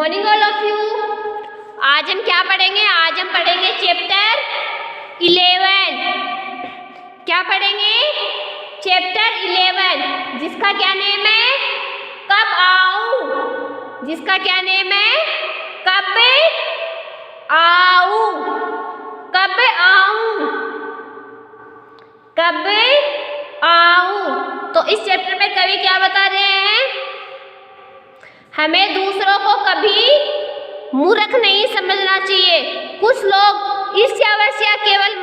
Morning all of you. आज हम क्या पढ़ेंगे? आज हम पढ़ेंगे चैप्टर 11। क्या पढ़ेंगे? चैप्टर 11 जिसका क्या नेम है? कब आऊं। जिसका क्या नेम है? कब आऊं। कब आऊं। कब आऊं। तो इस चैप्टर में कवि क्या बता रहे हैं? हमें दूसरों को कभी मूर्ख नहीं समझना चाहिए। कुछ लोग ईर्ष्यावश केवल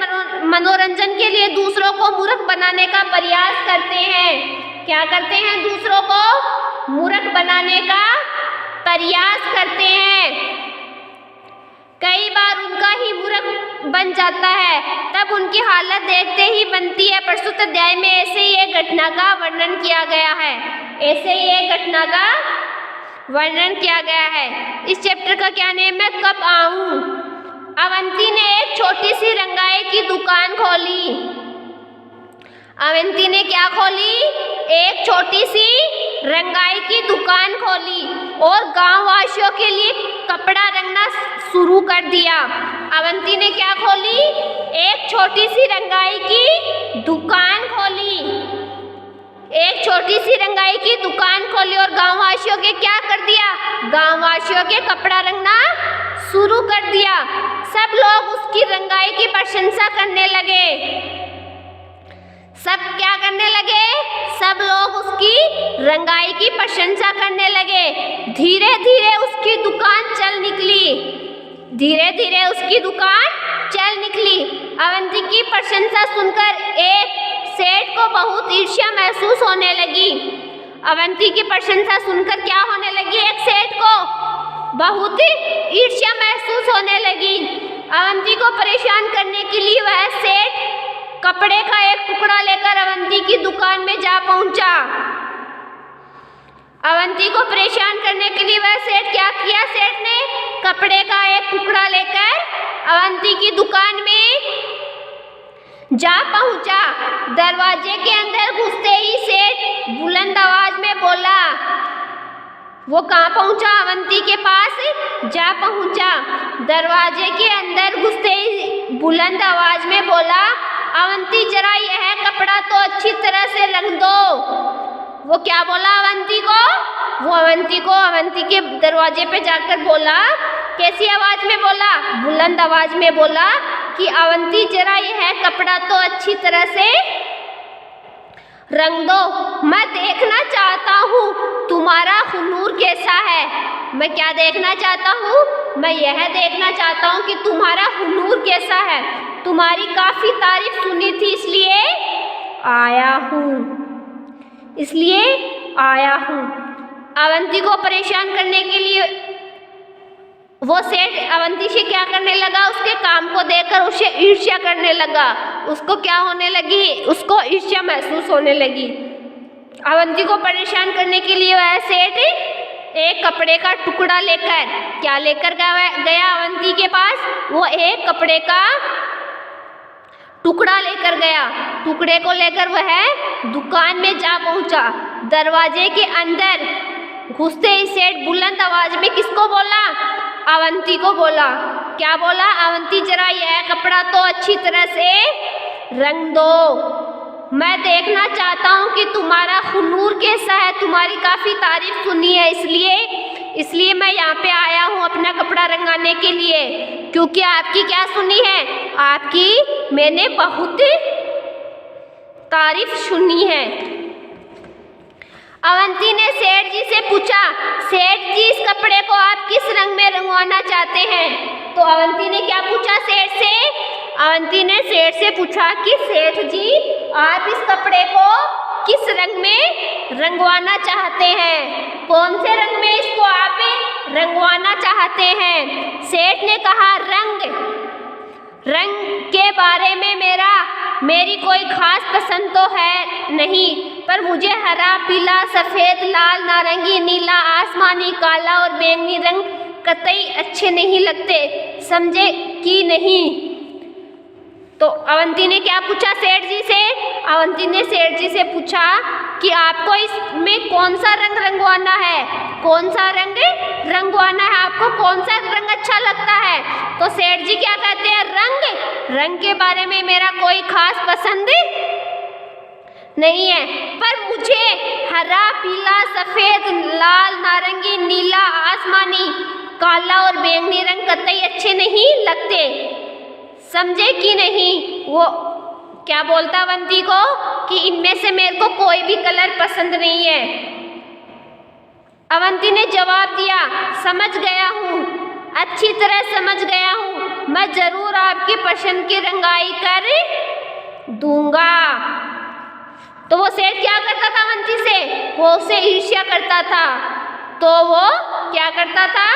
मनोरंजन के लिए दूसरों को मूर्ख बनाने का प्रयास करते हैं। क्या करते हैं? दूसरों को मूर्ख बनाने का प्रयास करते हैं। कई बार उनका ही मूर्ख बन जाता है, तब उनकी हालत देखते ही बनती है। प्रस्तुत अध्याय में ऐसे ही एक घटना का वर्णन किया गया है। ऐसे ही एक घटना का वर्णन किया गया है। इस चैप्टर का क्या नेम है? कब आऊं। अवंती ने एक छोटी सी रंगाई की दुकान खोली। अवंती ने क्या खोली? एक छोटी सी रंगाई की दुकान खोली और गांव वासियों के लिए कपड़ा रंगना शुरू कर दिया। अवंती ने क्या खोली? एक छोटी सी रंगाई की दुकान खोली। एक छोटी सी रंगाई की दुकान खोली और गांव वासियों के क्या कर दिया? गांव वासियों के कपड़ा रंगना शुरू कर दिया। सब लोग उसकी रंगाई की प्रशंसा करने लगे। सब क्या करने लगे? सब लोग उसकी रंगाई की प्रशंसा करने लगे। धीरे धीरे उसकी दुकान चल निकली। धीरे धीरे उसकी दुकान चल निकली। अवंती की प्रशंसा सुनकर एक सेठ को बहुत ईर्ष्या महसूस होने लगी। अवंती की प्रशंसा सुनकर क्या होने लगी? एक सेठ को बहुत ईर्ष्या महसूस होने लगी। अवंती को परेशान करने के लिए वह सेठ कपड़े का एक टुकड़ा लेकर अवंती की दुकान में जा पहुंचा। अवंती को परेशान करने के लिए वह सेठ क्या किया? सेठ ने कपड़े का एक टुकड़ा लेकर अवंती की दुकान में जा पहुंचा। दरवाजे के अंदर घुसते ही सेठ बुलंद आवाज में बोला। वो कहाँ पहुंचा? अवंती के पास जा पहुंचा। दरवाजे के अंदर घुसते ही बुलंद आवाज में बोला, अवंती जरा यह कपड़ा तो अच्छी तरह से रंग दो। वो क्या बोला अवंती को? वो अवंती के दरवाजे पे जाकर बोला। कैसी आवाज में बोला? बुलंद आवाज में बोला कि अवंती जरा यह कपड़ा तो अच्छी तरह से रंग दो। मैं देखना चाहता हूँ तुम्हारा हुनूर कैसा है। मैं क्या देखना चाहता हूँ? मैं यह देखना चाहता हूँ कि तुम्हारा हुनूर कैसा है। तुम्हारी काफी तारीफ सुनी थी, इसलिए आया हूँ। अवंती को परेशान करने के लिए वो सेठ अवंती से क्या करने लगा? उसके काम को देखकर उसे ईर्ष्या करने लगा। उसको क्या होने लगी? उसको ईर्ष्या महसूस होने लगी। अवंती को परेशान करने के लिए वह सेठ एक कपड़े का टुकड़ा लेकर क्या लेकर गया अवंती के पास? वो एक कपड़े का टुकड़ा लेकर गया। टुकड़े को लेकर वह दुकान में जा पहुंचा। दरवाजे के अंदर घुसते ही सेठ बुलंद आवाज में किसको बोला? अवंती को बोला। क्या बोला? अवंती जरा यह कपड़ा तो अच्छी तरह से रंग दो। मैं देखना चाहता हूँ कि तुम्हारा हुनूर कैसा है। तुम्हारी काफी तारीफ सुनी है, इसलिए मैं यहाँ पे आया हूँ अपना कपड़ा रंगाने के लिए। क्योंकि आपकी क्या सुनी है? आपकी मैंने बहुत तारीफ सुनी है। अवंती ने सेठ जी से पूछा, सेठ जी इस कपड़े को आप किस रंग में रंगवाना चाहते हैं? तो अवंती ने क्या पूछा सेठ से? अवंती ने सेठ से पूछा कि सेठ जी आप इस कपड़े को किस रंग में रंगवाना चाहते हैं? कौन से रंग में इसको आप रंगवाना चाहते हैं? सेठ ने कहा रंग के बारे में मेरी कोई खास पसंद तो है नहीं, पर मुझे हरा, पीला, सफेद, लाल, नारंगी, नीला, आसमानी, काला और बैंगनी रंग कतई अच्छे नहीं लगते। समझे कि नहीं? तो अवंती ने क्या पूछा सेठ जी से? अवंती ने सेठ जी से पूछा कि आपको इसमें कौन सा रंग रंगवाना है? कौन सा रंग रंगवाना है, आपको कौन सा रंग अच्छा लगता है? तो सेठ जी क्या कहते हैं, रंग के बारे में मेरा कोई खास पसंद नहीं है, पर मुझे हरा, पीला, सफेद, लाल, नारंगी, नीला, आसमानी, काला और बैंगनी रंग कतई अच्छे नहीं लगते। समझे कि नहीं? वो क्या बोलता अवंती को कि इनमें से मेरे को कोई भी कलर पसंद नहीं है। अवंती ने जवाब दिया, समझ गया हूँ, अच्छी तरह समझ गया हूँ, मैं जरूर आपकी पसंद की रंगाई कर दूंगा। तो वो सेठ क्या करता था अवंती से? वो उसे ईर्ष्या करता था। तो वो क्या करता था?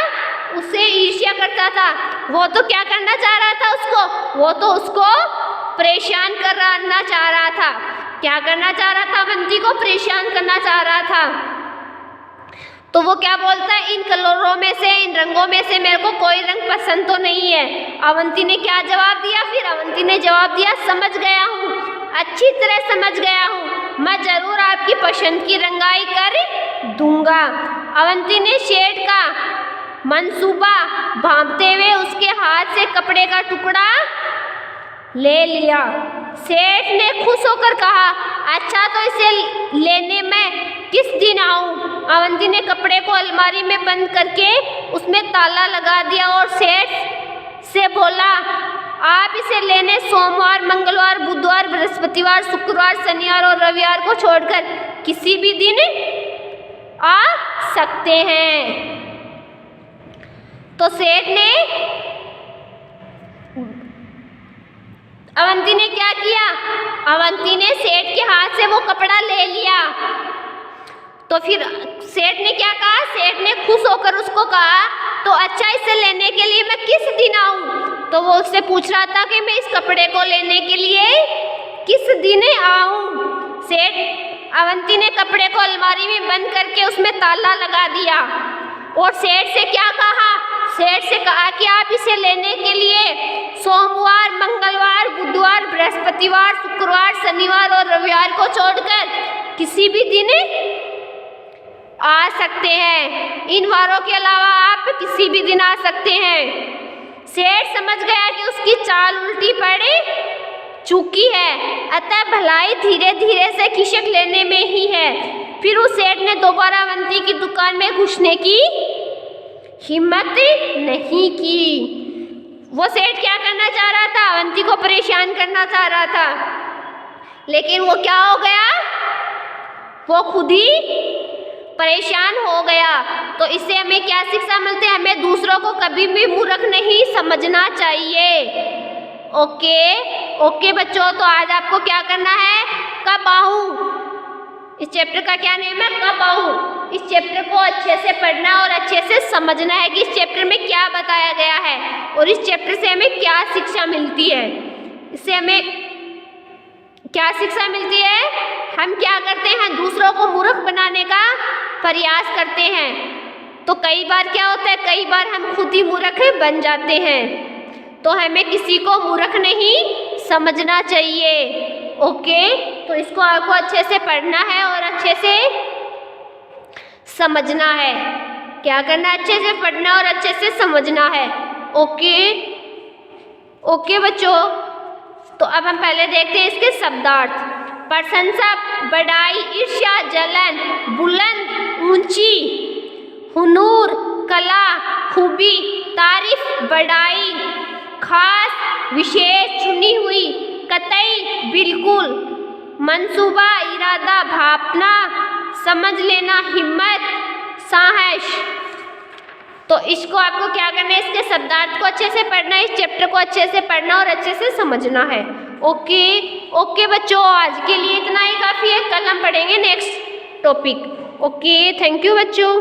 उसे ईर्ष्या करता था। वो तो क्या करना चाह रहा था उसको? वो तो उसको परेशान करना चाह रहा था। क्या करना चाह रहा था? अवंती को परेशान करना चाह रहा था। तो वो क्या बोलता है, इन कलरों में से, इन रंगों में से मेरे को कोई रंग पसंद तो नहीं है। अवंती ने क्या जवाब दिया? फिर अवंती ने जवाब दिया, समझ गया हूँ, अच्छी तरह समझ गया हूँ, मैं जरूर आपकी पसंद की रंगाई कर दूंगा। अवंती ने सेठ का मंसूबा भांपते हुए उसके हाथ से कपड़े का टुकड़ा ले लिया। सेठ ने खुश होकर कहा, अच्छा तो इसे लेने मैं किस दिन आऊं? अवंती ने कपड़े को अलमारी में बंद करके उसमें ताला लगा दिया और सेठ से बोला, आप इसे लेने सोमवार, मंगलवार, बुधवार, बृहस्पतिवार, शुक्रवार, शनिवार और रविवार को छोड़कर किसी भी दिन आ सकते हैं। तो सेठ ने, अवंती ने क्या किया? अवंती ने सेठ के हाथ से वो कपड़ा ले लिया। तो फिर सेठ ने क्या कहा? सेठ ने खुश होकर उसको कहा, तो अच्छा इसे लेने के लिए मैं किस दिन आऊं? तो वो उससे पूछ रहा था कि मैं इस कपड़े को लेने के लिए किस दिन आऊं? सेठ, अवंती ने कपड़े को अलमारी में बंद करके उसमें ताला लगा दिया और सेठ से क्या कहा? सेठ से कहा कि आप इसे लेने के लिए सोमवार, मंगलवार, बुधवार, बृहस्पतिवार, शुक्रवार, शनिवार और रविवार को छोड़कर किसी भी दिन आ सकते हैं। इन वारों के अलावा आप किसी भी दिन आ सकते हैं। सेठ समझ गया कि उसकी चाल उल्टी पड़ चुकी है, अतः भलाई धीरे धीरे से खिसक लेने में ही है। फिर उस सेठ ने दोबारा अवंती की दुकान में घुसने की हिम्मत नहीं की। वो सेठ क्या करना चाह रहा था? अवंती को परेशान करना चाह रहा था, लेकिन वो क्या हो गया? वो खुद ही परेशान हो गया। तो इससे हमें क्या शिक्षा मिलती है? हमें दूसरों को कभी भी मूर्ख नहीं समझना चाहिए। ओके बच्चों, तो आज आपको क्या करना है? कब आऊं? इस चैप्टर का क्या नेम है? कब आऊं। इस चैप्टर को अच्छे से पढ़ना और अच्छे से समझना है कि इस चैप्टर में क्या बताया गया है और इस चैप्टर से हमें क्या शिक्षा मिलती है। इससे हमें क्या शिक्षा मिलती है? हम क्या करते हैं? दूसरों को मूर्ख बनाने का प्रयास करते हैं। तो कई बार क्या होता है? कई बार हम खुद ही मूर्ख बन जाते हैं। तो हमें किसी को मूर्ख नहीं समझना चाहिए। तो इसको आपको अच्छे से पढ़ना है और अच्छे से समझना है। क्या करना? अच्छे से पढ़ना और अच्छे से समझना है। ओके बच्चों, तो अब हम पहले देखते हैं इसके शब्दार्थ। प्रशंसा, बड़ाई, ईर्ष्या, जलन, बुलंद, ऊंची, हुनूर, कला, खूबी, तारीफ, बड़ाई, खास, विशेष, चुनी हुई, कतई, बिल्कुल, मंसूबा, इरादा, भापना, समझ लेना, हिम्मत, साहस। तो इसको आपको क्या करना है? इसके शब्दार्थ को अच्छे से पढ़ना है, इस चैप्टर को अच्छे से पढ़ना और अच्छे से समझना है। ओके बच्चों, आज के लिए इतना ही काफ़ी है। कल हम पढ़ेंगे नेक्स्ट टॉपिक। थैंक यू बच्चों।